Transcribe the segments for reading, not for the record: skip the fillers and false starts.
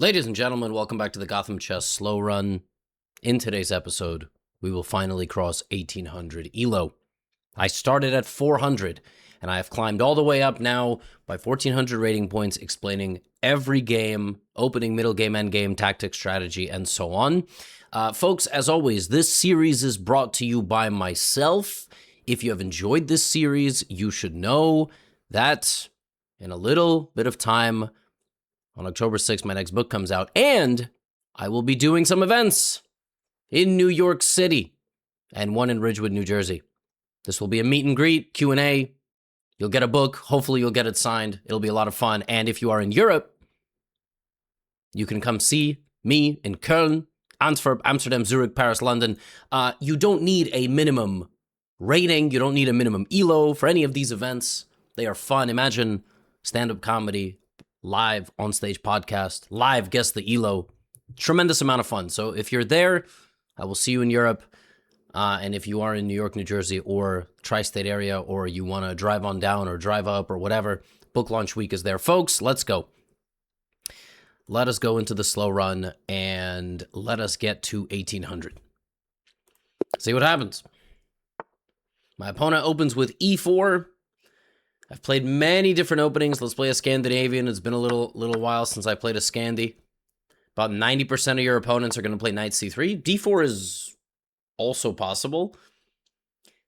Ladies and gentlemen, welcome back to the Gotham Chess Slow Run. In today's episode, we will finally cross 1800 ELO. I started at 400, and I have climbed all the way up now by 1400 rating points, explaining every game, opening, middle game, end game, tactics, strategy, and so on. Folks, as always, this series is brought to you by myself. If you have enjoyed this series, you should know that in a little bit of time, on October 6th, my next book comes out, and I will be doing some events in New York City and one in Ridgewood, New Jersey. This will be a meet and greet, Q&A. You'll get a book. Hopefully, you'll get it signed. It'll be a lot of fun. And if you are in Europe, you can come see me in Köln, Antwerp, Amsterdam, Zurich, Paris, London. You don't need a minimum rating. You don't need a minimum ELO for any of these events. They are fun. Imagine stand-up comedy, live on-stage podcast, live Guess the ELO. Tremendous amount of fun. So if you're there, I will see you in Europe. And if you are in New York, New Jersey, or tri-state area, or you want to drive on down or drive up or whatever, book launch week is there. Folks, let's go. Let us go into the slow run and let us get to 1800. See what happens. My opponent opens with e4. I've played many different openings. Let's play a Scandinavian. It's been a little while since I played a Scandi. About 90% of your opponents are going to play knight c3. d4 is also possible.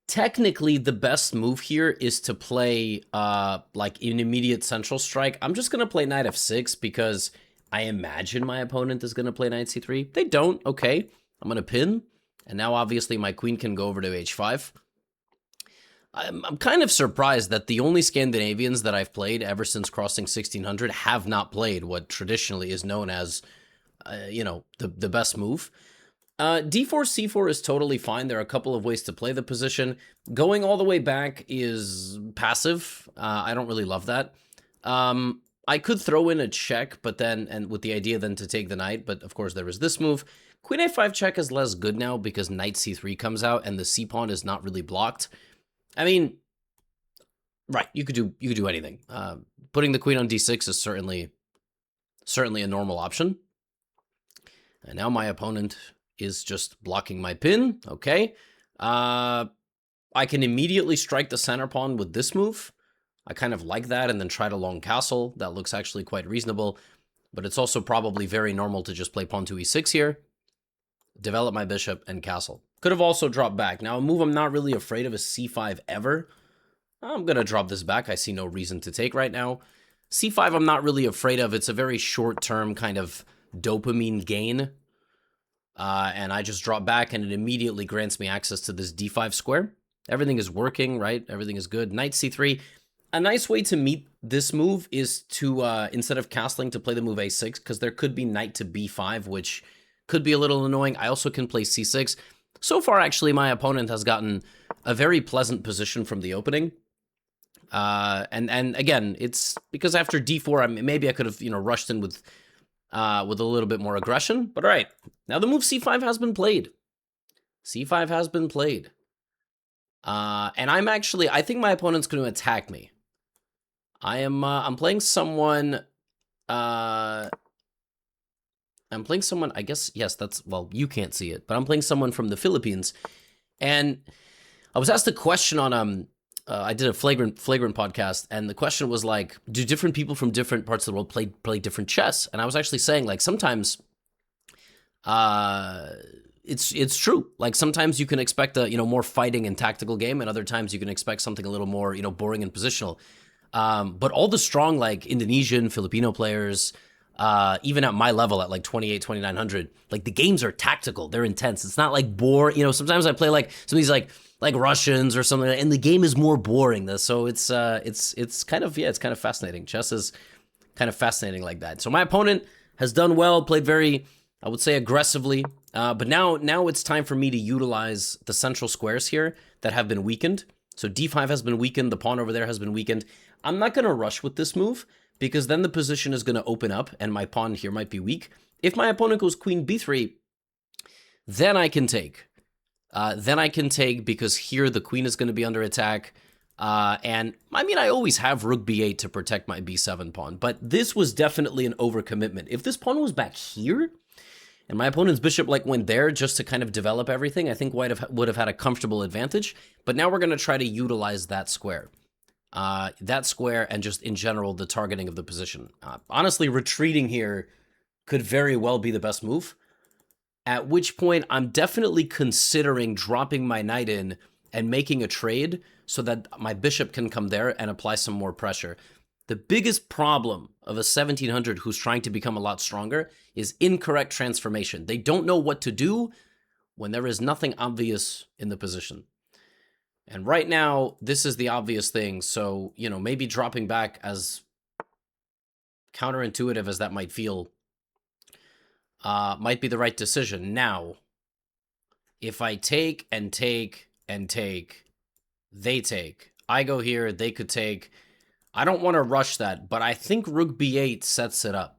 Technically, the best move here is to play like an immediate central strike. I'm just going to play knight f6 because I imagine my opponent is going to play knight c3. They don't. Okay. I'm going to pin. And now, obviously, my queen can go over to h5. I'm kind of surprised that the only Scandinavians that I've played ever since crossing 1600 have not played what traditionally is known as, the best move. D4, C4 is totally fine. There are a couple of ways to play the position. Going all the way back is passive. I don't really love that. I could throw in a check, but then, and with the idea then to take the knight, but of course there is this move. Queen a5 check is less good now because knight c3 comes out and the c-pawn is not really blocked. I mean, right, you could do anything. Putting the queen on d6 is certainly a normal option. And now my opponent is just blocking my pin. Okay. I can immediately strike the center pawn with this move. I kind of like that, and then try to long castle. That looks actually quite reasonable, but it's also probably very normal to just play pawn to e6 here, develop my bishop, and castle. Could have also dropped back. Now, a move I'm not really afraid of is c5 ever. I'm going to drop this back. I see no reason to take right now. c5 I'm not really afraid of. It's a very short-term kind of dopamine gain. And I just drop back, and it immediately grants me access to this d5 square. Everything is working, right? Everything is good. Knight c3. A nice way to meet this move is to, instead of castling, to play the move a6, because there could be knight to b5, which could be a little annoying. I also can play c6. So far, actually, my opponent has gotten a very pleasant position from the opening. And again, it's because after d4, maybe I could have, rushed in with a little bit more aggression. But all right, now the move c5 has been played. c5 has been played. And I think my opponent's going to attack me. I'm playing someone, I guess, yes, you can't see it, but I'm playing someone from the Philippines. And I was asked a question on, I did a flagrant podcast, and the question was like, do different people from different parts of the world play different chess? And I was actually saying, like, sometimes, it's true. Like, sometimes you can expect a, more fighting and tactical game, and other times you can expect something a little more, boring and positional. But all the strong, like, Indonesian, Filipino players, even at my level at like 28, 2900, like the games are tactical. They're intense. It's not like sometimes I play like some of these like Russians or something, and the game is more boring. So it's kind of fascinating. Chess is kind of fascinating like that. So my opponent has done well, played very, I would say, aggressively. But now it's time for me to utilize the central squares here that have been weakened. So d5 has been weakened. The pawn over there has been weakened. I'm not going to rush with this move, because then the position is going to open up and my pawn here might be weak. If my opponent goes queen b3, then I can take. Because here the queen is going to be under attack. And I mean, I always have rook b8 to protect my b7 pawn, but this was definitely an overcommitment. If this pawn was back here, and my opponent's bishop like went there just to kind of develop everything, I think white would have had a comfortable advantage. But now we're going to try to utilize that square. And just in general, the targeting of the position. Honestly, retreating here could very well be the best move. At which point, I'm definitely considering dropping my knight in and making a trade so that my bishop can come there and apply some more pressure. The biggest problem of a 1700 who's trying to become a lot stronger is incorrect transformation. They don't know what to do when there is nothing obvious in the position. And right now, this is the obvious thing. So, you know, maybe dropping back, as counterintuitive as that might feel, might be the right decision. Now, if I take and take and take, they take. I go here, they could take. I don't want to rush that, but I think rook b8 sets it up.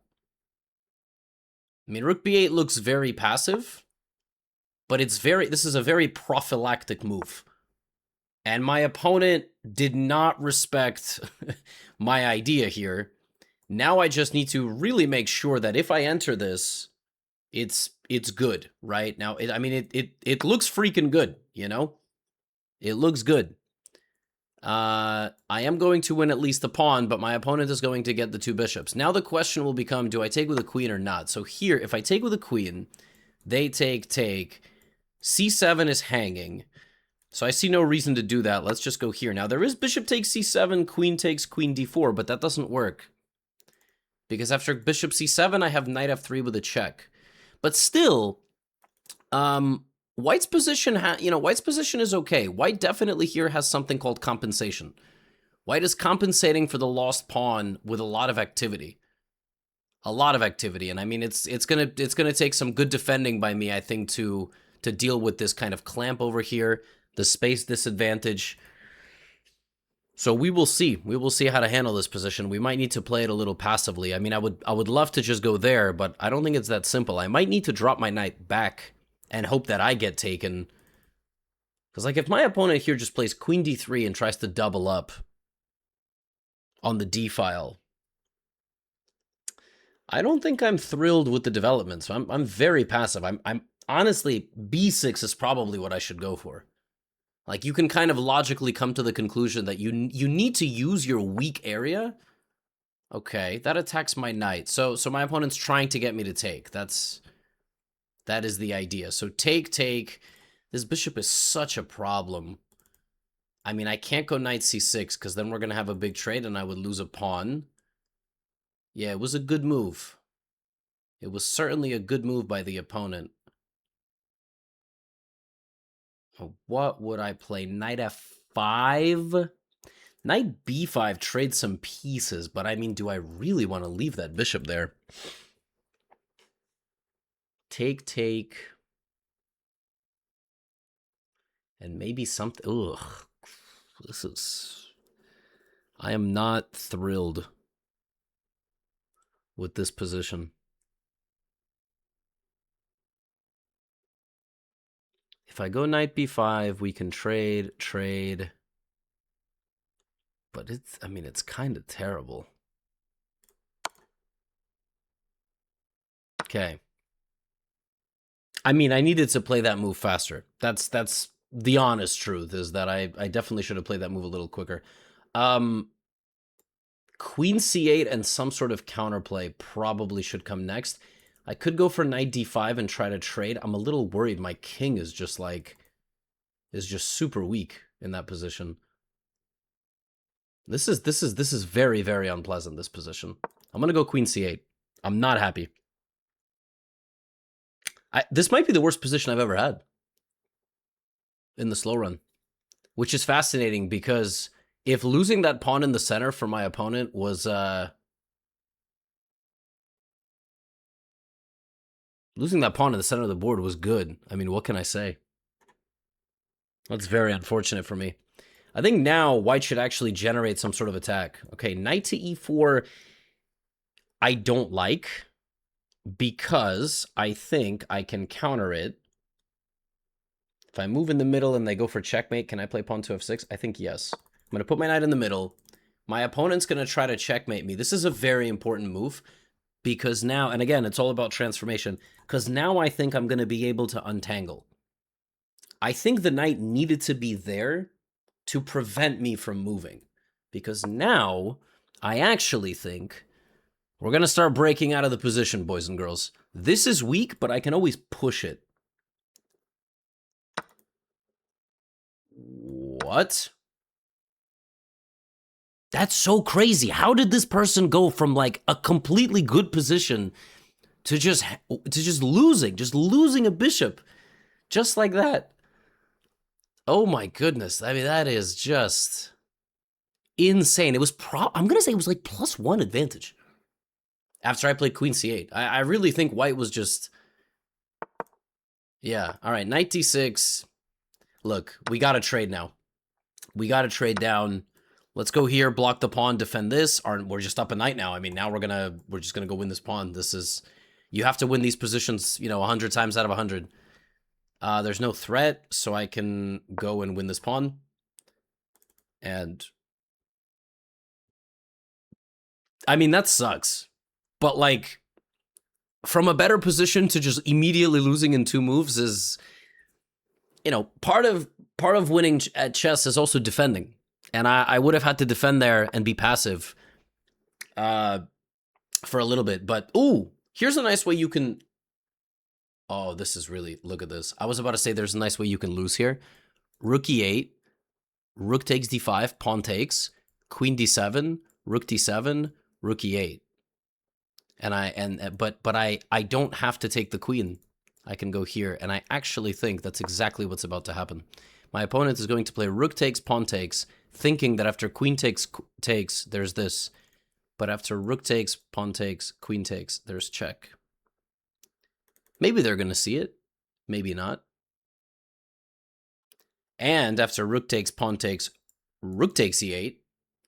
I mean, rook b8 looks very passive, but this is a very prophylactic move. And my opponent did not respect my idea here. Now I just need to really make sure that if I enter this, it's good, right? Now, it looks freaking good, you know? It looks good. I am going to win at least the pawn, but my opponent is going to get the two bishops. Now the question will become, do I take with a queen or not? So here, if I take with a queen, they take. C7 is hanging. So I see no reason to do that. Let's just go here. Now, there is bishop takes c7, queen takes queen d4, but that doesn't work. Because after bishop c7, I have knight f3 with a check. But still, White's position is okay. White definitely here has something called compensation. White is compensating for the lost pawn with a lot of activity. A lot of activity. And I mean, it's gonna take some good defending by me, I think, to deal with this kind of clamp over here, the space disadvantage. So we will see. We will see how to handle this position. We might need to play it a little passively. I mean, I would love to just go there, but I don't think it's that simple. I might need to drop my knight back and hope that I get taken. Because, like, if my opponent here just plays queen d3 and tries to double up on the d file, I don't think I'm thrilled with the development. So I'm very passive. I'm honestly, b6 is probably what I should go for. Like, you can kind of logically come to the conclusion that you need to use your weak area. Okay, that attacks my knight. So my opponent's trying to get me to take. That is the idea. So take. This bishop is such a problem. I mean, I can't go knight c6 because then we're going to have a big trade and I would lose a pawn. Yeah, it was a good move. It was certainly a good move by the opponent. What would I play? Knight f5? Knight b5 trades some pieces, but I mean, do I really want to leave that bishop there? Take. And maybe something... Ugh. This is... I am not thrilled with this position. If I go knight b5, we can trade. But it's kind of terrible. Okay. I mean, I needed to play that move faster. That's the honest truth, is that I definitely should have played that move a little quicker. Queen c8 and some sort of counterplay probably should come next. I could go for knight d5 and try to trade. I'm a little worried my king is just super weak in that position. This is very, very unpleasant, this position. I'm gonna go queen c8. I'm not happy. This might be the worst position I've ever had in the slow run, which is fascinating because if losing that pawn in the center for my opponent was losing that pawn in the center of the board was good. I mean, what can I say? That's very unfortunate for me. I think now white should actually generate some sort of attack. Okay, knight to e4 I don't like, because I think I can counter it. If I move in the middle and they go for checkmate, can I play pawn to f6? I think yes. I'm going to put my knight in the middle. My opponent's going to try to checkmate me. This is a very important move because now, and again, it's all about transformation, because now I think I'm going to be able to untangle. I think the knight needed to be there to prevent me from moving, because now I actually think we're going to start breaking out of the position, boys and girls. This is weak, but I can always push it. What? That's so crazy. How did this person go from like a completely good position to just losing a bishop just like that? Oh my goodness. I mean, that is just insane. It was I'm going to say it was like +1 advantage after I played queen c8. I really think white was just, yeah. All right, knight d6. Look, we got to trade now. We got to trade down. Let's go here, block the pawn, defend this. We're just up a knight now. I mean, now we're just gonna go win this pawn. This is, you have to win these positions, you know, 100 times out of 100. There's no threat, so I can go and win this pawn. And I mean, that sucks. But like, from a better position to just immediately losing in 2 moves is, you know, part of winning at chess is also defending. And I would have had to defend there and be passive for a little bit. But, ooh, here's a nice way you can... Oh, this is really... Look at this. I was about to say there's a nice way you can lose here. Rook e8, rook takes d5, pawn takes, queen d7, rook d7, rook e8. But I don't have to take the queen. I can go here, and I actually think that's exactly what's about to happen. My opponent is going to play rook takes, pawn takes, thinking that after queen takes, there's this. But after rook takes, pawn takes, queen takes, there's check. Maybe they're going to see it. Maybe not. And after rook takes, pawn takes, rook takes e8,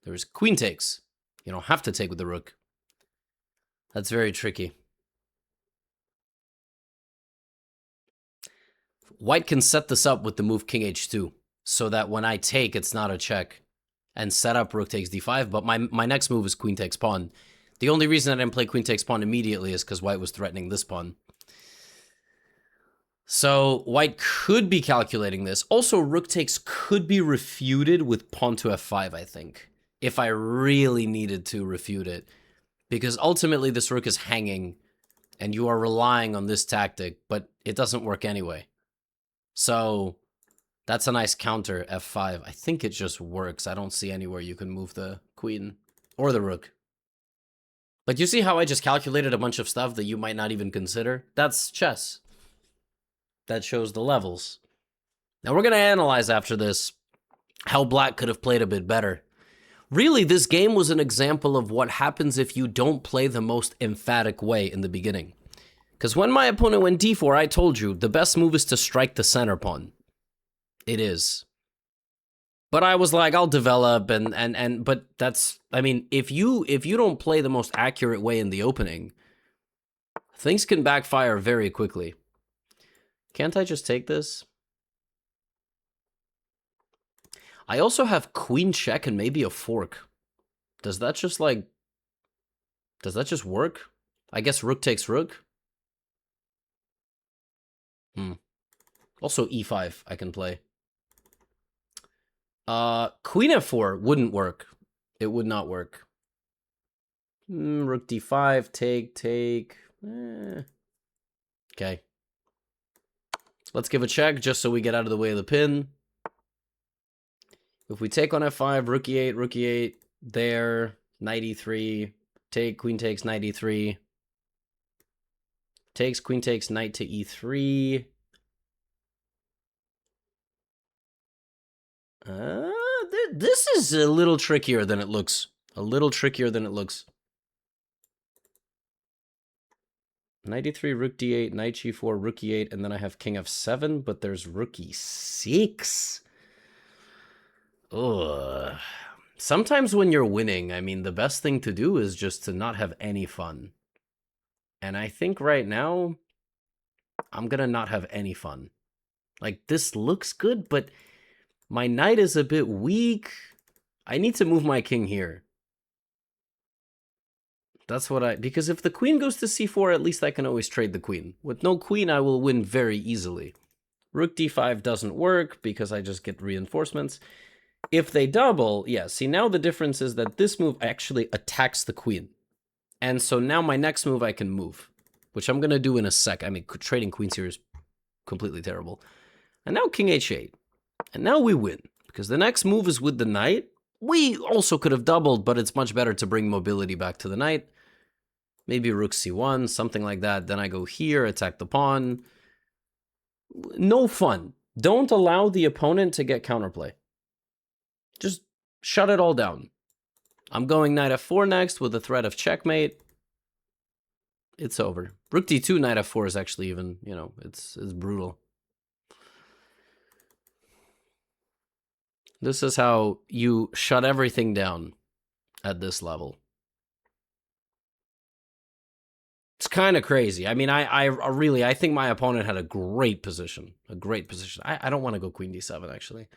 there's queen takes. You don't have to take with the rook. That's very tricky. White can set this up with the move king h2, so that when I take, it's not a check, and set up rook takes d5, but my next move is queen takes pawn. The only reason I didn't play queen takes pawn immediately is because white was threatening this pawn. So white could be calculating this. Also, rook takes could be refuted with pawn to f5, I think, if I really needed to refute it. Because ultimately this rook is hanging, and you are relying on this tactic, but it doesn't work anyway. So that's a nice counter, f5. I think it just works. I don't see anywhere you can move the queen or the rook. But you see how I just calculated a bunch of stuff that you might not even consider? That's chess. That shows the levels. Now we're going to analyze after this how black could have played a bit better. Really, this game was an example of what happens if you don't play the most emphatic way in the beginning. Because when my opponent went d4, I told you, the best move is to strike the center pawn. It is. But I was like, I'll develop, but that's, I mean, if you don't play the most accurate way in the opening, things can backfire very quickly. Can't I just take this? I also have queen check and maybe a fork. Does that just like, does that just work? I guess rook takes rook. Also e5 I can play. Queen f4 wouldn't work. It would not work. Rook d5, take. Okay. Let's give a check just so we get out of the way of the pin. If we take on f5, rook e8, there, knight e3, take, queen takes, knight e3. Takes, queen takes, knight to e3. This is a little trickier than it looks. Knight e3, rook d8, knight g4, rook e8, and then I have king f7, but there's rook e6. Ugh. Sometimes when you're winning, I mean, the best thing to do is just to not have any fun. And I think right now, I'm gonna not have any fun. Like, this looks good, but my knight is a bit weak. I need to move my king here. That's what because if the queen goes to c4, at least I can always trade the queen. With no queen, I will win very easily. Rook d5 doesn't work because I just get reinforcements. If they double, yeah, see, now the difference is that this move actually attacks the queen. And so now my next move I can move, which I'm going to do in a sec. I mean, trading queens here is completely terrible. And now king h8. And now we win, because the next move is with the knight. We also could have doubled, but it's much better to bring mobility back to the knight. Maybe rook c1, something like that. Then I go here, attack the pawn. No fun. Don't allow the opponent to get counterplay. Just shut it all down. I'm going knight f4 next with the threat of checkmate. It's over. Rook d2, knight f4 is actually even, you know, it's brutal. This is how you shut everything down at this level. It's kind of crazy. I mean, I think my opponent had a great position. A great position. I don't want to go queen d7, actually.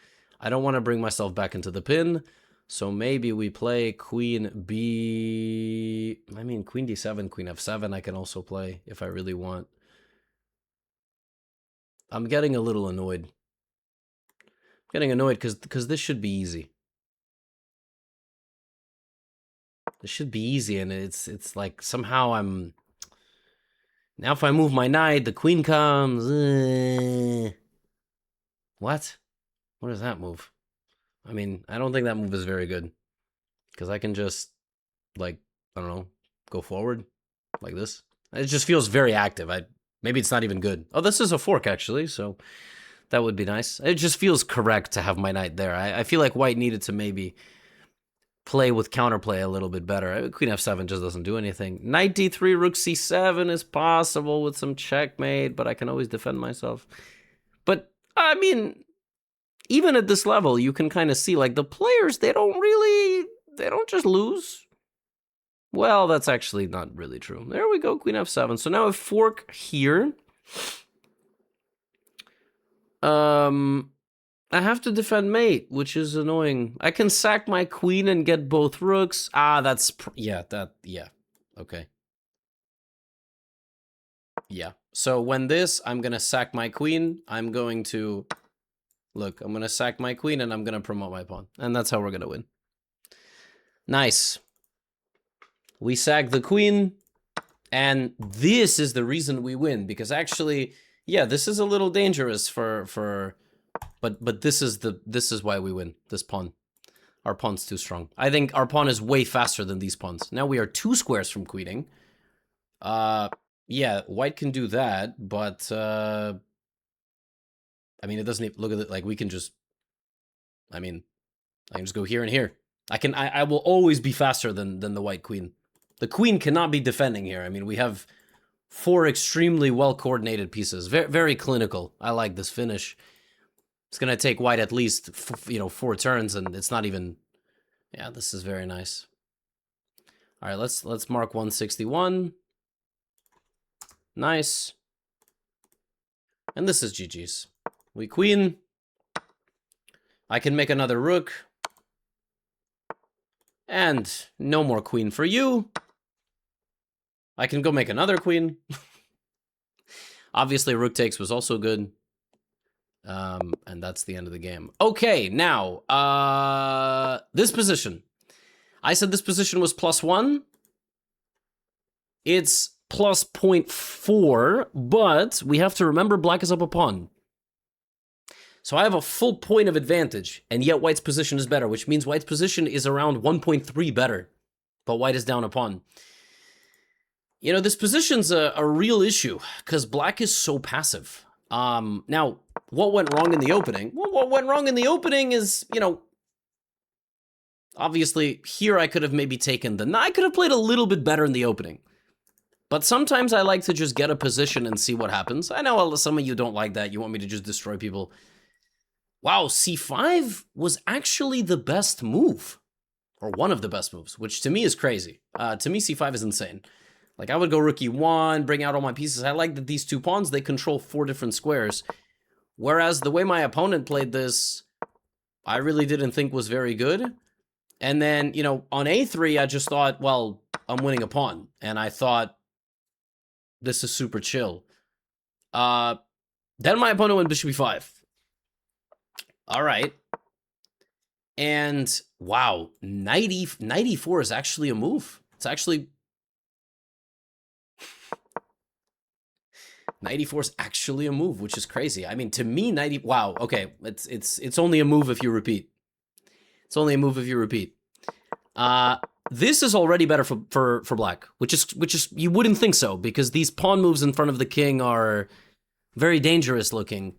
I don't want to bring myself back into the pin. So maybe we play queen b... I mean, queen d7, queen f7 I can also play if I really want. I'm getting a little annoyed. I'm getting annoyed because this should be easy. This should be easy, and it's like somehow I'm... Now if I move my knight, the queen comes. What? What is that move? I mean, I don't think that move is very good. Because I can just, like, I don't know, go forward like this. It just feels very active. Maybe it's not even good. Oh, this is a fork, actually, so that would be nice. It just feels correct to have my knight there. I feel like white needed to maybe play with counterplay a little bit better. Queen f7 just doesn't do anything. Knight d3, rook c7 is possible with some checkmate, but I can always defend myself. But, I mean, even at this level, you can kind of see, like, the players, they don't just lose. Well, that's actually not really true. There we go, queen f7. So now a fork here. I have to defend mate, which is annoying. I can sack my queen and get both rooks. That's... yeah, okay. Yeah. So when I'm going to sack my queen, I'm going to... Look, I'm going to sack my queen and I'm going to promote my pawn. And that's how we're going to win. Nice. We sack the queen. And this is the reason we win. Because actually, yeah, this is a little dangerous but this is why we win. This pawn. Our pawn's too strong. I think our pawn is way faster than these pawns. Now we are 2 squares from queening. Yeah, white can do that, but I mean, it doesn't even, look at it, like, we can just, I mean, I can just go here and here. I will always be faster than the white queen. The queen cannot be defending here. I mean, we have 4 extremely well-coordinated pieces. Very, very clinical. I like this finish. It's going to take white at least, 4 turns, and it's not even... Yeah, this is very nice. All right, let's mark 161. Nice. And this is GG's. We queen. I can make another rook. And no more queen for you. I can go make another queen. Obviously, rook takes was also good. And that's the end of the game. Okay, now, this position. I said this position was +1. It's plus 0.4, but we have to remember black is up a pawn. So I have a full point of advantage, and yet white's position is better, which means white's position is around 1.3 better, but white is down a pawn. You know, this position's a real issue, because black is so passive. Now, what went wrong in the opening? Well, what went wrong in the opening is, obviously, here I could have maybe taken I could have played a little bit better in the opening. But sometimes I like to just get a position and see what happens. I know some of you don't like that. You want me to just destroy people. Wow, c5 was actually the best move. Or one of the best moves, which to me is crazy. To me, c5 is insane. Like, I would go rook e1, bring out all my pieces. I like that these 2 pawns, they control 4 different squares. Whereas the way my opponent played this, I really didn't think was very good. And then, you know, on a3, I just thought, well, I'm winning a pawn. And I thought, this is super chill. Then my opponent went bishop e5. All right. And, wow, knight 94 is actually a move. It's actually... 94 is actually a move, which is crazy. I mean, to me, wow, okay, it's only a move if you repeat. It's only a move if you repeat. This is already better for black, which is you wouldn't think so, because these pawn moves in front of the king are very dangerous looking.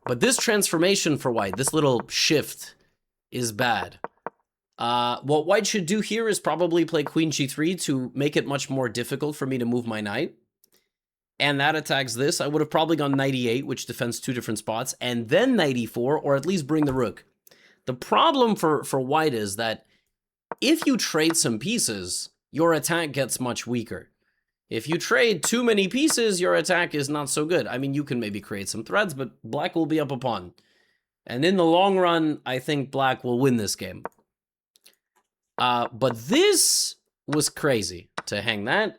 But this transformation for white, this little shift, is bad. What white should do here is probably play queen g3 to make it much more difficult for me to move my knight. And that attacks this. I would have probably gone knight e8, which defends two different spots, and then knight e4, or at least bring the rook. The problem for white is that if you trade some pieces, your attack gets much weaker. If you trade too many pieces, your attack is not so good. I mean, you can maybe create some threads, but black will be up a pawn. And in the long run, I think black will win this game. But this was crazy to hang that.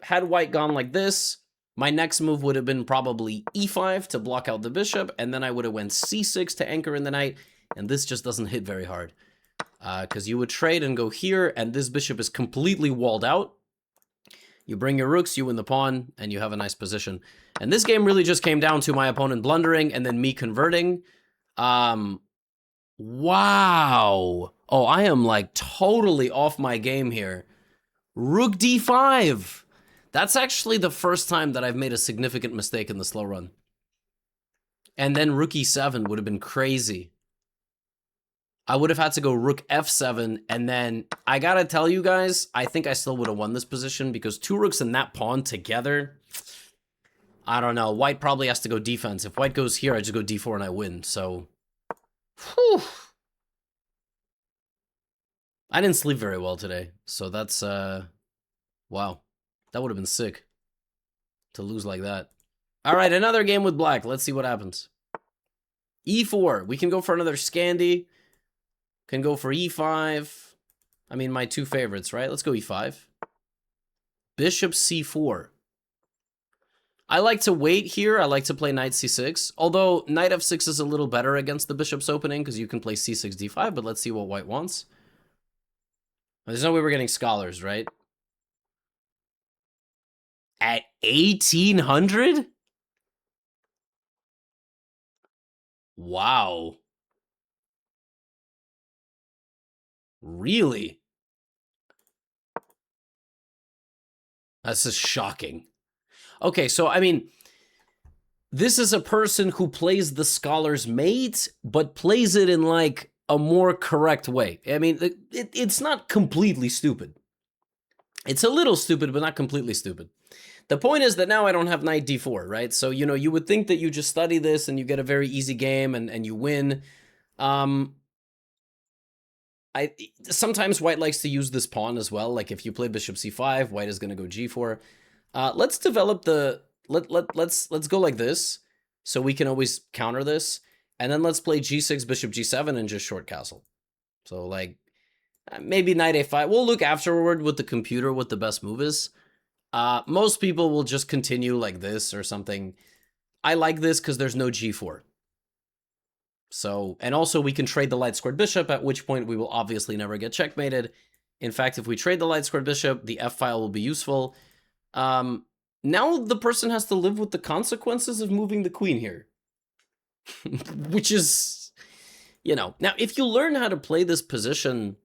Had white gone like this, my next move would have been probably e5 to block out the bishop, and then I would have went c6 to anchor in the knight, and this just doesn't hit very hard. Because you would trade and go here, and this bishop is completely walled out. You bring your rooks, you win the pawn, and you have a nice position. And this game really just came down to my opponent blundering and then me converting. Wow. Oh, I am like totally off my game here. Rook d5. That's actually the first time that I've made a significant mistake in the slow run. And then rook e7 would have been crazy. I would have had to go rook f7, and then I gotta tell you guys, I think I still would have won this position because two rooks and that pawn together, I don't know. White probably has to go defense. If white goes here, I just go d4 and I win, so... Whew. I didn't sleep very well today, so that's, wow. That would have been sick to lose like that. All right, another game with black. Let's see what happens. e4. We can go for another Scandi. Can go for e5. I mean, my two favorites, right? Let's go e5. Bishop c4. I like to wait here. I like to play knight c6. Although knight f6 is a little better against the bishop's opening because you can play c6, d5. But let's see what white wants. There's no way we're getting scholars, right? At 1800? Wow. Really? That's just shocking. Okay, so, I mean, this is a person who plays the scholar's mate, but plays it in, like, a more correct way. I mean, it's not completely stupid. It's a little stupid, but not completely stupid. The point is that now I don't have knight d4, right? So, you know, you would think that you just study this and you get a very easy game and you win. Sometimes white likes to use this pawn as well. Like if you play bishop c5, white is going to go g4. Let's develop the... Let's go like this, so we can always counter this. And then let's play g6, bishop g7, and just short castle. So, like, maybe knight a5. We'll look afterward with the computer what the best move is. Most people will just continue like this or something. I like this because there's no g4. So, and also we can trade the light squared bishop, at which point we will obviously never get checkmated. In fact, if we trade the light squared bishop, the f-file will be useful. Now the person has to live with the consequences of moving the queen here. Which is, you know, now if you learn how to play this position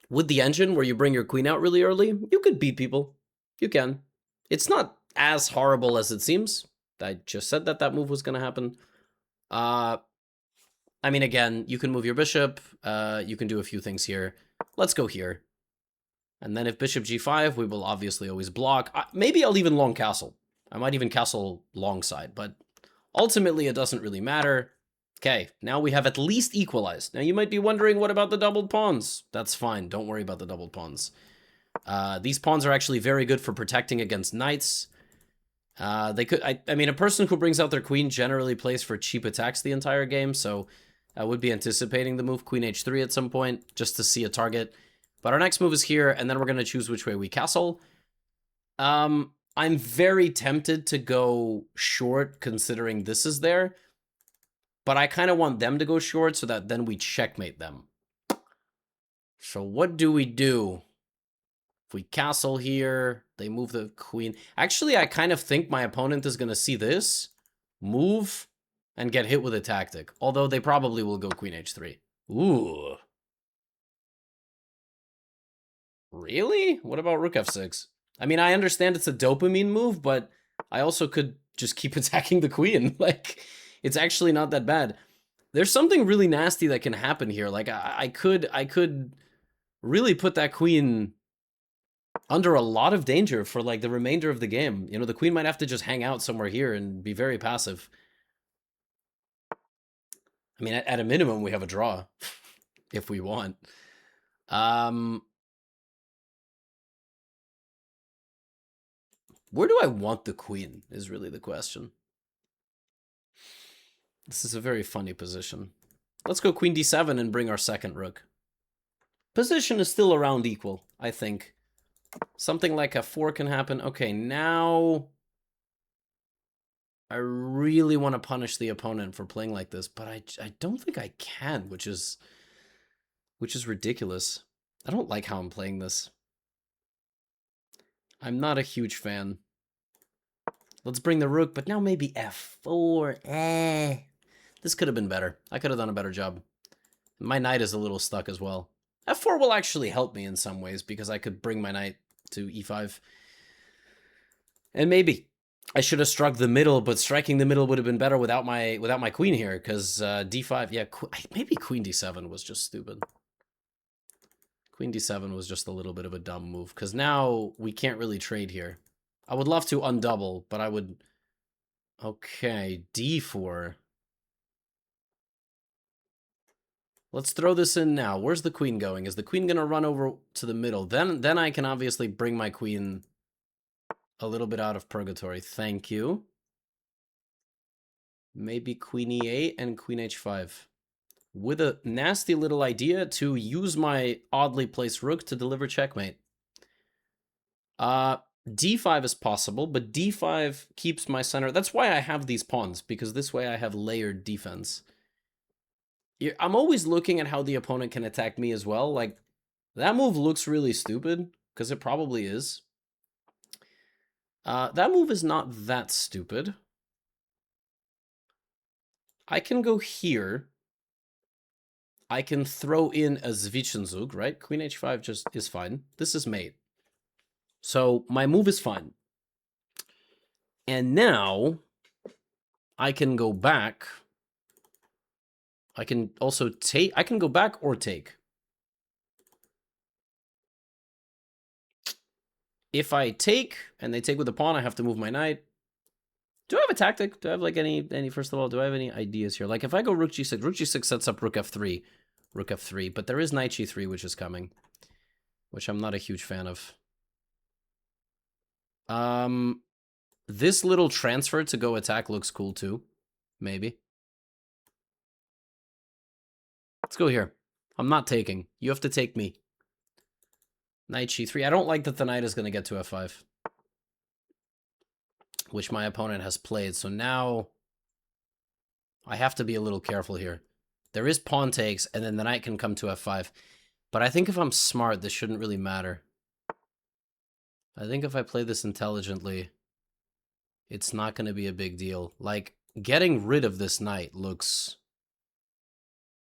with the engine where you bring your queen out really early, you could beat people. You can. It's not as horrible as it seems. I just said that that move was going to happen. I mean, again, you can move your bishop. You can do a few things here. Let's go here. And then if bishop g5, we will obviously always block. Maybe I'll even long castle. I might even castle long side, but ultimately it doesn't really matter. Okay, now we have at least equalized. Now you might be wondering, what about the doubled pawns? That's fine, don't worry about the doubled pawns. These pawns are actually very good for protecting against knights. They could, I mean, a person who brings out their queen generally plays for cheap attacks the entire game, so I would be anticipating the move queen h3 at some point, just to see a target. But our next move is here, and then we're going to choose which way we castle. I'm very tempted to go short, considering this is there. But I kind of want them to go short so that then we checkmate them. So what do we do? If we castle here, they move the queen. Actually, I kind of think my opponent is going to see this, move, and get hit with a tactic. Although they probably will go queen h3. Ooh. Really? What about rook f6? I mean, I understand it's a dopamine move, but I also could just keep attacking the queen. Like, it's actually not that bad. There's something really nasty that can happen here. Like, I could really put that queen under a lot of danger for, like, the remainder of the game. You know, the queen might have to just hang out somewhere here and be very passive. I mean, at a minimum, we have a draw, if we want. Where do I want the queen is really the question. This is a very funny position. Let's go queen d7 and bring our second rook. Position is still around equal, I think. Something like f4 can happen. Okay, now I really want to punish the opponent for playing like this, but I don't think I can, which is ridiculous. I don't like how I'm playing this. I'm not a huge fan. Let's bring the rook, but now maybe f4. This could have been better. I could have done a better job. My knight is a little stuck as well. f4 will actually help me in some ways because I could bring my knight to e5. And maybe I should have struck the middle, but striking the middle would have been better without my queen here, because d5, yeah, maybe queen d7 was just stupid. Queen d7 was just a little bit of a dumb move, because now we can't really trade here. I would love to undouble, but I would... Okay, d4. Let's throw this in now. Where's the queen going? Is the queen going to run over to the middle? Then I can obviously bring my queen a little bit out of purgatory. Thank you. Maybe queen e8 and queen h5. With a nasty little idea to use my oddly placed rook to deliver checkmate. D5 is possible, but D5 keeps my center. That's why I have these pawns, because this way I have layered defense. I'm always looking at how the opponent can attack me as well. Like, that move looks really stupid, because it probably is. That move is not that stupid. I can go here. I can throw in a Zwischenzug, right? Queen h5 just is fine. This is mate. So my move is fine. And now I can go back. I can also take, I can go back or take. If I take and they take with the pawn, I have to move my knight. Do I have a tactic? Do I have like any, first of all, do I have any ideas here? Like if I go rook g6 sets up rook f3, but there is knight g3, which is coming, which I'm not a huge fan of. This little transfer to go attack looks cool too. Maybe. Let's go here. I'm not taking. You have to take me. Knight g3. I don't like that the knight is going to get to f5. Which my opponent has played. So now I have to be a little careful here. There is pawn takes, and then the knight can come to f5. But I think if I'm smart, this shouldn't really matter. I think if I play this intelligently, it's not going to be a big deal. Like, getting rid of this knight looks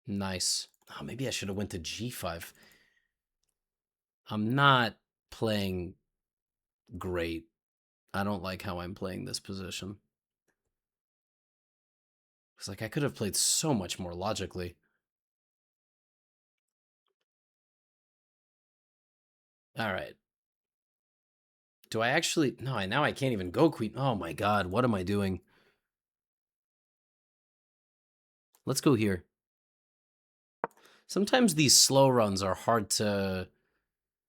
nice. Oh, maybe I should have went to g5. I'm not playing great. I don't like how I'm playing this position. It's like I could have played so much more logically. All right. Do I actually... No, now I can't even go queen. Oh my god, what am I doing? Let's go here. Sometimes these slow runs are hard to...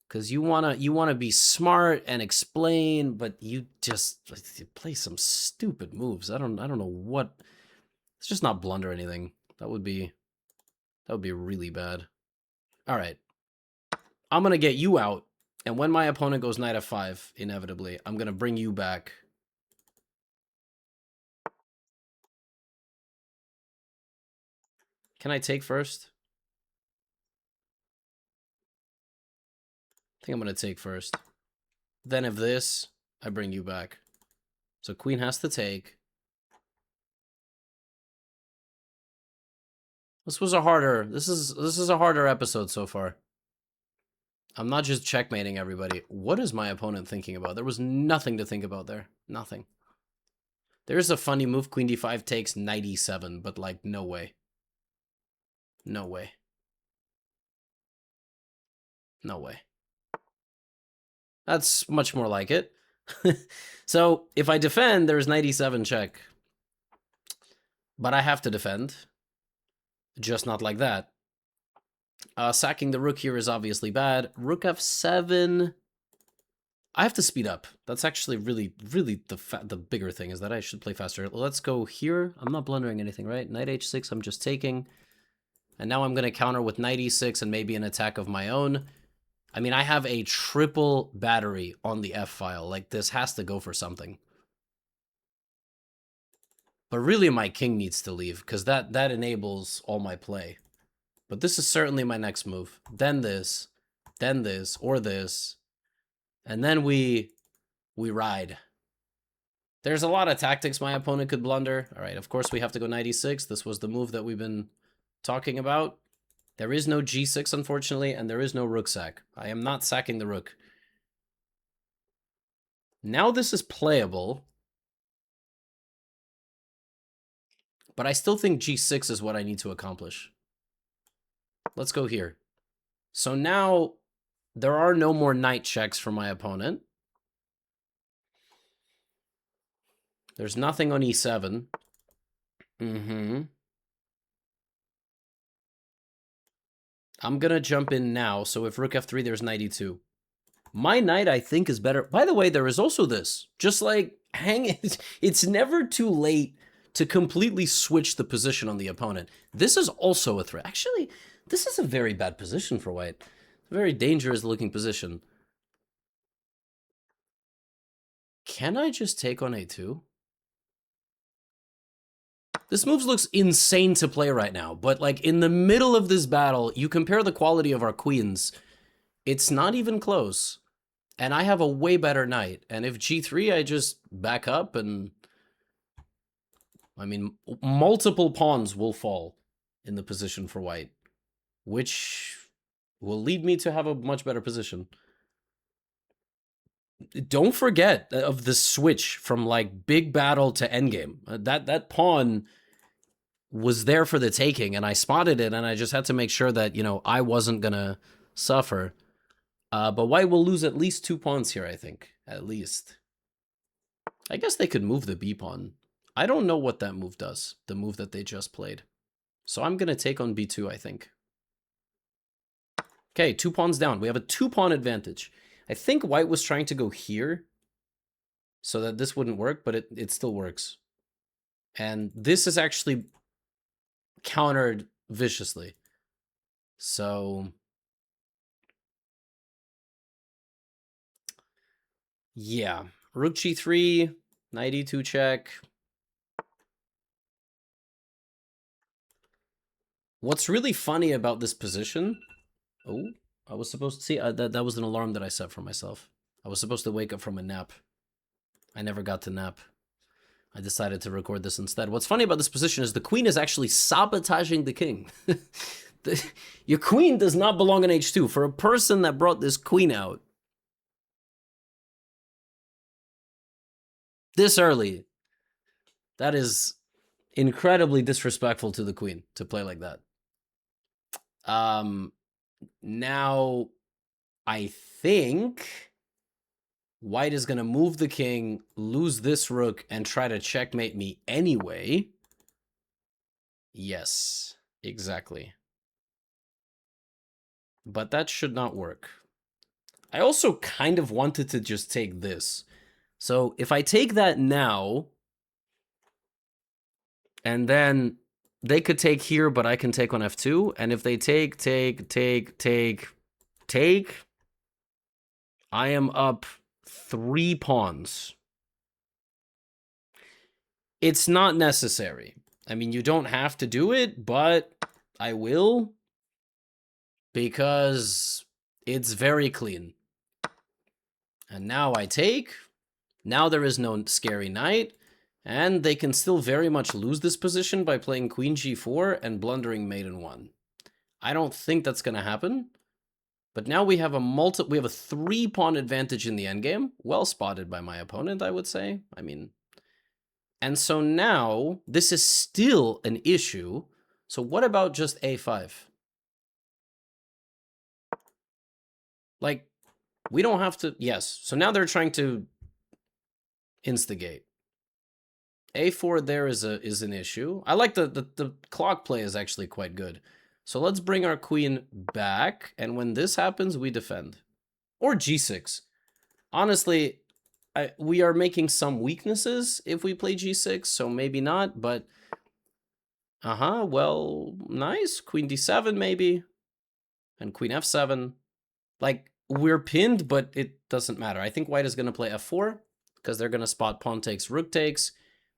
Because you wanna be smart and explain, but you just play some stupid moves. I don't know what... Let's just not blunder anything. That would be That would be really bad. All right. I'm going to get you out. And when my opponent goes knight f5, inevitably, I'm going to bring you back. Can I take first? I think I'm going to take first. Then if this, I bring you back. So queen has to take. This is a harder episode so far. I'm not just checkmating everybody. What is my opponent thinking about? There was nothing to think about there. Nothing. There's a funny move. Queen d5 takes knight e7, but like, no way. No way. No way. That's much more like it. So if I defend, there's knight e7 check. But I have to defend. Just not like that. Sacking the rook here is obviously bad. Rook f7. I have to speed up. That's actually really the bigger thing, is that I should play faster. Let's go here. I'm not blundering anything, right? Knight h6, I'm just taking. And now I'm going to counter with knight e6 and maybe an attack of my own. I mean, I have a triple battery on the f-file. Like, this has to go for something. But really, my king needs to leave, because that enables all my play. But this is certainly my next move. Then this, or this. And then we ride. There's a lot of tactics my opponent could blunder. All right, of course we have to go knight e6. This was the move that we've been talking about. There is no g6, unfortunately, and there is no rook sack. I am not sacking the rook. Now this is playable. But I still think g6 is what I need to accomplish. Let's go here. So now there are no more knight checks for my opponent. There's nothing on e7. I'm going to jump in now. So if rook f3, there's knight e2. My knight, I think, is better. By the way, there is also this. Just like, it's never too late to completely switch the position on the opponent. This is also a threat. Actually, this is a very bad position for white. A very dangerous looking position. Can I just take on a2? This move looks insane to play right now, but like in the middle of this battle, you compare the quality of our queens, it's not even close. And I have a way better knight. And if g3, I just back up and... I mean, multiple pawns will fall in the position for white, which will lead me to have a much better position. Don't forget of the switch from like big battle to endgame. That pawn was there for the taking, and I spotted it, and I just had to make sure that, you know, I wasn't gonna suffer. But white will lose at least 2 pawns here, I think. At least. I guess they could move the b pawn. I don't know what that move does, the move that they just played. So I'm gonna take on b2, I think. Okay, 2 pawns down. We have a 2-pawn advantage. I think white was trying to go here so that this wouldn't work, but it still works. And this is actually countered viciously. So yeah, rook g3, knight e2 check. What's really funny about this position... Oh, I was supposed to see that was an alarm that I set for myself. I was supposed to wake up from a nap. I never got to nap. I decided to record this instead. What's funny about this position is the queen is actually sabotaging the king. Your queen does not belong in h2. For a person that brought this queen out this early, that is incredibly disrespectful to the queen to play like that. Now, I think white is going to move the king, lose this rook, and try to checkmate me anyway. Yes, exactly. But that should not work. I also kind of wanted to just take this. So if I take that now, and then they could take here, but I can take on f2. And if they take, I am up 3 pawns. It's not necessary. I mean, you don't have to do it, but I will. Because it's very clean. And now I take. Now there is no scary knight. And they can still very much lose this position by playing queen g4 and blundering mate in 1. I don't think that's going to happen. But now we have a 3-pawn advantage in the endgame. Well spotted by my opponent, I would say. I mean, and so now this is still an issue. So what about just a5? Like, we don't have to, yes. So now they're trying to instigate. a4 there is an issue. I like the clock play is actually quite good. So let's bring our queen back, and when this happens, we defend. Or g6. Honestly, we are making some weaknesses if we play g6, so maybe not, but... well, nice. Queen d7, maybe. And queen f7. Like, we're pinned, but it doesn't matter. I think white is going to play f4, because they're going to spot pawn takes, rook takes,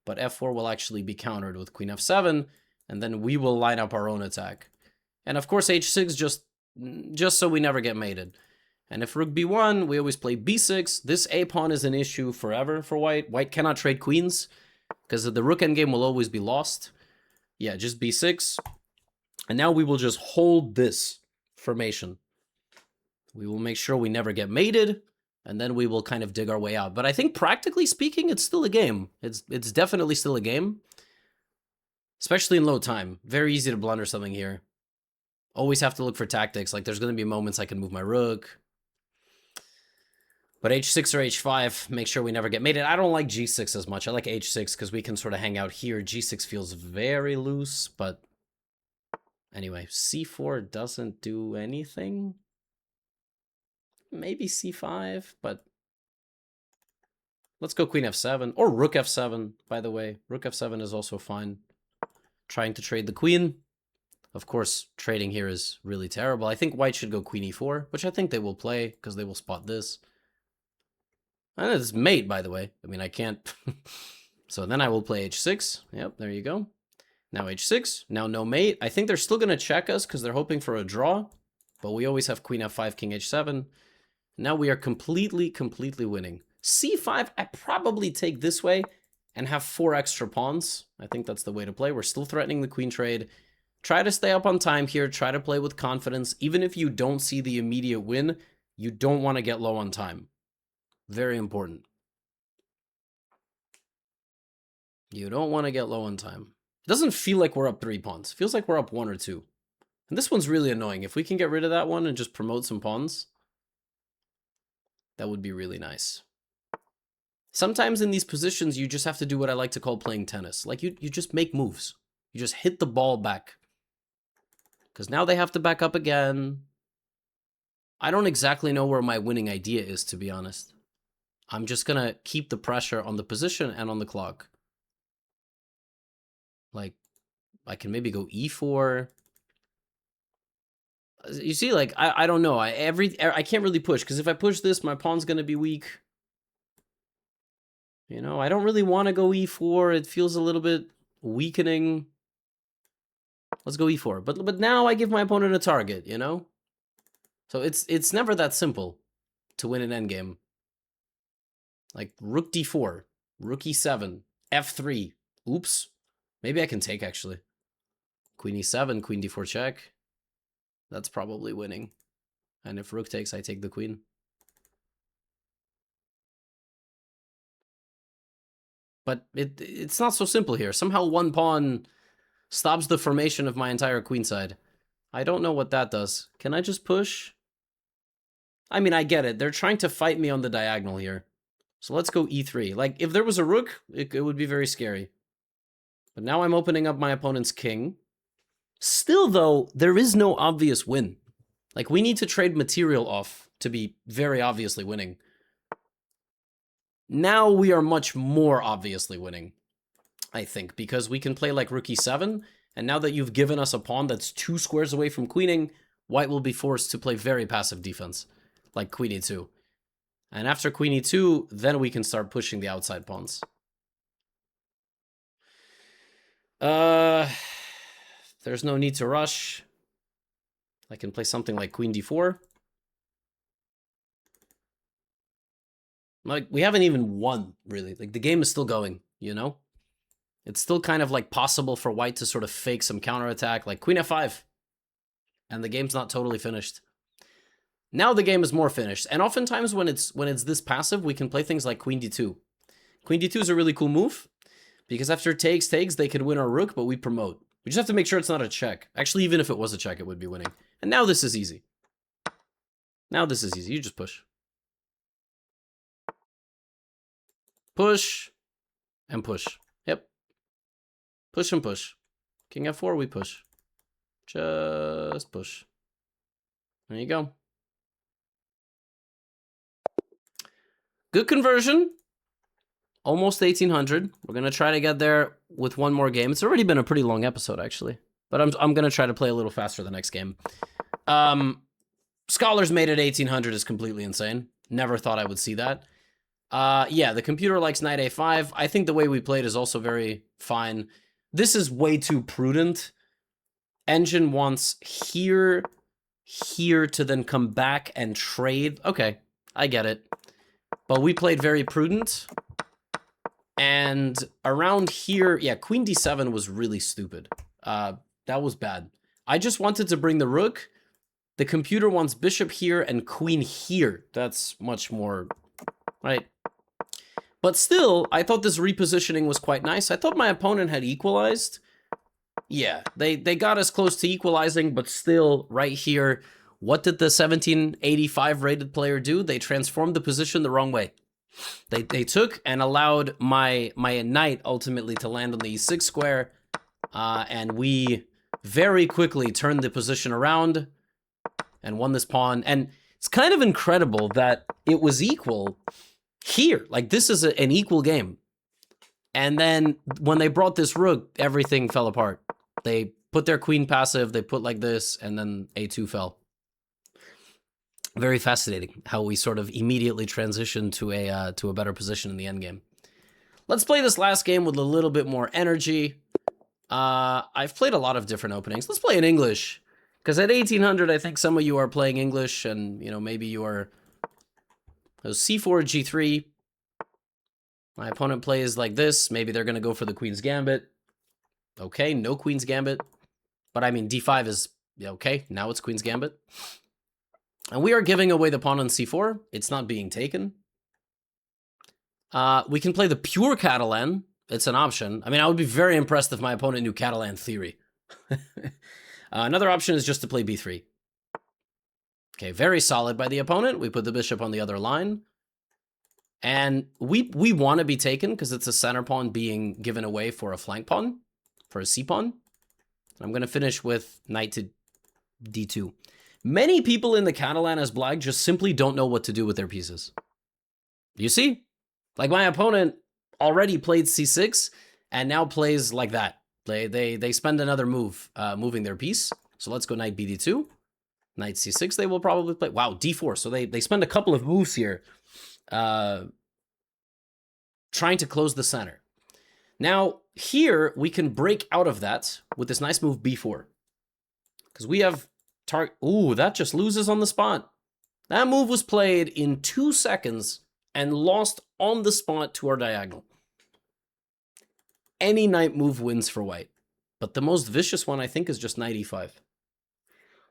but f4 will actually be countered with queen f7, and then we will line up our own attack. And of course h6 just so we never get mated. And if rook b1, we always play b6. This a pawn is an issue forever for white. White cannot trade queens, because the rook endgame will always be lost. Yeah, just b6. And now we will just hold this formation. We will make sure we never get mated, and then we will kind of dig our way out. But I think practically speaking, it's still a game. It's definitely still a game. Especially in low time. Very easy to blunder something here. Always have to look for tactics. Like, there's going to be moments I can move my rook. But h6 or h5, make sure we never get mated. I don't like g6 as much. I like h6 because we can sort of hang out here. g6 feels very loose, but... Anyway, c4 doesn't do anything. Maybe c5, but... Let's go queen f7. Or rook f7, by the way. Rook f7 is also fine. Trying to trade the queen. Of course, trading here is really terrible. I think white should go queen e4, which I think they will play, because they will spot this. And it's mate, by the way. I mean, I can't... So then I will play h6. Yep, there you go. Now h6. Now no mate. I think they're still going to check us, because they're hoping for a draw. But we always have queen f5, king h7. Now we are completely winning. c5, I probably take this way and have 4 extra pawns. I think that's the way to play. We're still threatening the queen trade. Try to stay up on time here. Try to play with confidence. Even if you don't see the immediate win, you don't want to get low on time. Very important. You don't want to get low on time. It doesn't feel like we're up 3 pawns. It feels like we're up 1 or 2. And this one's really annoying. If we can get rid of that one and just promote some pawns, that would be really nice. Sometimes in these positions, you just have to do what I like to call playing tennis. Like, you just make moves. You just hit the ball back. Because now they have to back up again. I don't exactly know where my winning idea is, to be honest. I'm just going to keep the pressure on the position and on the clock. Like, I can maybe go e4. You see, like, I don't know. I can't really push, because if I push this, my pawn's going to be weak. You know, I don't really want to go e4. It feels a little bit weakening. Let's go e4. But now I give my opponent a target, you know? So it's never that simple to win an endgame. Like, rook d4, rook e7, f3. Oops. Maybe I can take, actually. Queen e7, queen d4 check. That's probably winning. And if rook takes, I take the queen. But it's not so simple here. Somehow one pawn stops the formation of my entire queenside. I don't know what that does. Can I just push? I mean, I get it. They're trying to fight me on the diagonal here. So let's go e3. Like, if there was a rook, it would be very scary. But now I'm opening up my opponent's king. Still, though, there is no obvious win. Like, we need to trade material off to be very obviously winning. Now we are much more obviously winning, I think, because we can play like rook e7, And now that you've given us a pawn that's 2 squares away from queening, white will be forced to play very passive defense, like queen e2. And after queen e2, then we can start pushing the outside pawns. There's no need to rush. I can play something like queen d4. Like, we haven't even won, really. Like, the game is still going, you know? It's still kind of, like, possible for white to sort of fake some counterattack, like queen f5. And the game's not totally finished. Now the game is more finished. And oftentimes when it's this passive, we can play things like queen d2. Queen d2 is a really cool move, because after takes, they could win our rook, but we promote. We just have to make sure it's not a check. Actually, even if it was a check, it would be winning. And now this is easy. Now this is easy. You just push. Push. And push. Yep. Push and push. King f4, we push. Just push. There you go. Good conversion. Almost 1800. We're going to try to get there with one more game. It's already been a pretty long episode, actually. But I'm going to try to play a little faster the next game. Scholars made it 1800 is completely insane. Never thought I would see that. Yeah, the computer likes knight a5. I think the way we played is also very fine. This is way too prudent. Engine wants here to then come back and trade. Okay, I get it. But we played very prudent. And around here, yeah, queen d7 was really stupid. That was bad. I just wanted to bring the rook. The computer wants bishop here and queen here. That's much more, right? But still, I thought this repositioning was quite nice. I thought my opponent had equalized. Yeah, they got us close to equalizing, but still, right here, what did the 1785 rated player do? They transformed the position the wrong way. They took and allowed my knight ultimately to land on the e6 square, and we very quickly turned the position around and won this pawn. And it's kind of incredible that it was equal here. Like, this is an equal game. And then when they brought this rook, everything fell apart. They put their queen passive, they put like this, and then a2 fell. Very fascinating how we sort of immediately transitioned to a better position in the endgame. Let's play this last game with a little bit more energy. I've played a lot of different openings. Let's play in English, because at 1800, I think some of you are playing English, and you know, maybe you are. So c4, g3. My opponent plays like this. Maybe they're going to go for the queen's gambit. Okay, no queen's gambit. But I mean, d5 is okay. Now it's queen's gambit. And we are giving away the pawn on c4. It's not being taken. We can play the pure Catalan. It's an option. I mean, I would be very impressed if my opponent knew Catalan theory. Another option is just to play b3. Okay, very solid by the opponent. We put the bishop on the other line. And we want to be taken because it's a center pawn being given away for a flank pawn, for a c pawn. I'm going to finish with knight to d2. Many people in the Catalan as black just simply don't know what to do with their pieces. You see? Like, my opponent already played c6 and now plays like that. They spend another move moving their piece. So let's go knight bd2. Knight c6 they will probably play. Wow, d4. So they spend a couple of moves here trying to close the center. Now, here we can break out of that with this nice move b4. Because we have ooh, that just loses on the spot. That move was played in 2 seconds and lost on the spot to our diagonal. Any knight move wins for white. But the most vicious one, I think, is just knight e5.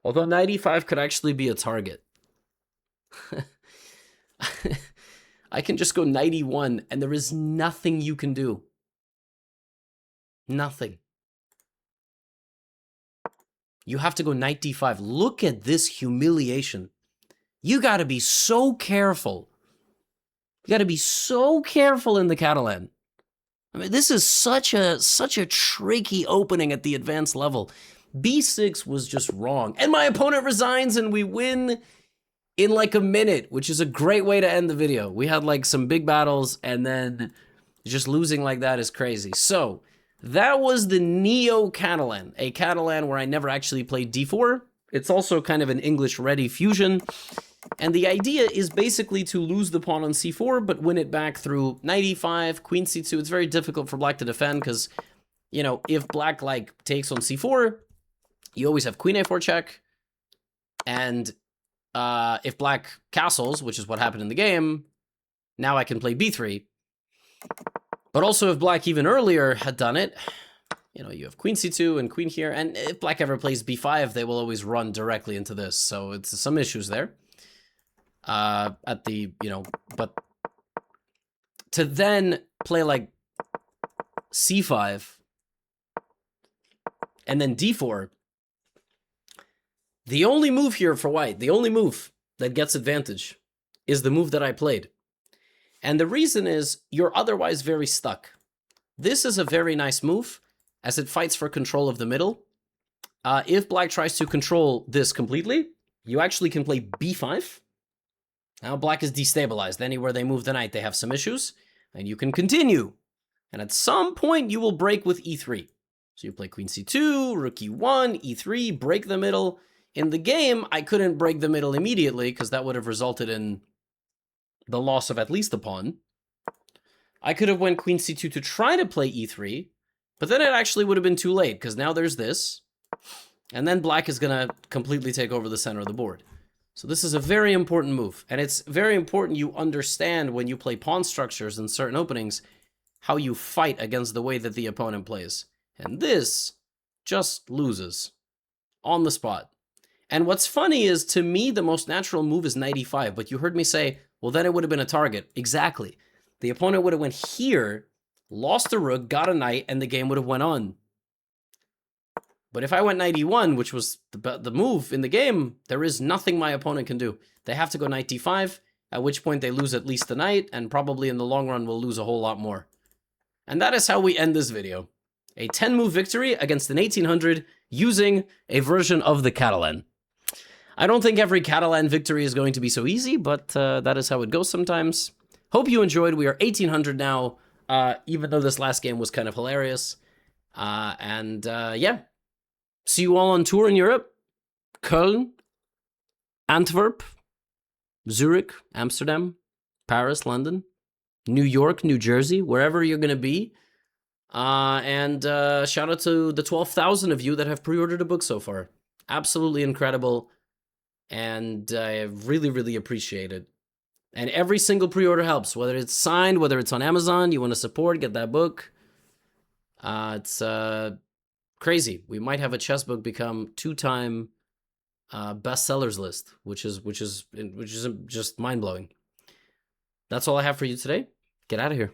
Although knight e5 could actually be a target. I can just go knight e1, and there is nothing you can do. Nothing. You have to go knight d5. Look at this humiliation. You got to be so careful. You got to be so careful in the Catalan. I mean, this is such a tricky opening at the advanced level. b6 was just wrong. And my opponent resigns and we win in like a minute, which is a great way to end the video. We had like some big battles and then just losing like that is crazy. So That was the Neo-Catalan, a Catalan where I never actually played d4. It's also kind of an English-ready fusion. And the idea is basically to lose the pawn on c4, but win it back through knight e5, queen c2. It's very difficult for black to defend because, you know, if black, like, takes on c4, you always have queen a4 check. And if black castles, which is what happened in the game, now I can play b3. But also if black even earlier had done it, you know, you have queen c2 and queen here. And if black ever plays b5, they will always run directly into this. So it's some issues there. At the, you know, but to then play like c5 and then d4, the only move here for white, the only move that gets advantage is the move that I played. And the reason is you're otherwise very stuck. This is a very nice move as it fights for control of the middle. If black tries to control this completely, you actually can play b5. Now black is destabilized. Anywhere they move the knight, they have some issues. And you can continue. And at some point, you will break with e3. So you play queen c2, rook e1, e3, break the middle. In the game, I couldn't break the middle immediately because that would have resulted in the loss of at least a pawn. I could have went queen c2 to try to play e3, but then it actually would have been too late because now there's this. And then black is going to completely take over the center of the board. So this is a very important move, and it's very important you understand when you play pawn structures in certain openings, how you fight against the way that the opponent plays. And this just loses on the spot. And what's funny is, to me, the most natural move is knight e5, but you heard me say, well, then it would have been a target. Exactly. The opponent would have went here, lost the rook, got a knight, and the game would have went on. But if I went knight e1, which was the move in the game, there is nothing my opponent can do. They have to go knight d5, at which point they lose at least the knight, and probably in the long run will lose a whole lot more. And that is how we end this video. A 10-move victory against an 1800 using a version of the Catalan. I don't think every Catalan victory is going to be so easy, but that is how it goes sometimes. Hope you enjoyed. We are 1800 now, even though this last game was kind of hilarious. Yeah. See you all on tour in Europe. Köln, Antwerp, Zurich, Amsterdam, Paris, London, New York, New Jersey, wherever you're going to be. Shout out to the 12,000 of you that have pre-ordered a book so far. Absolutely incredible. And I really, really appreciate it. And every single pre-order helps, whether it's signed, whether it's on Amazon, you want to support, get that book. It's crazy. We might have a chess book become 2-time bestsellers list, which is just mind-blowing. That's all I have for you today. Get out of here.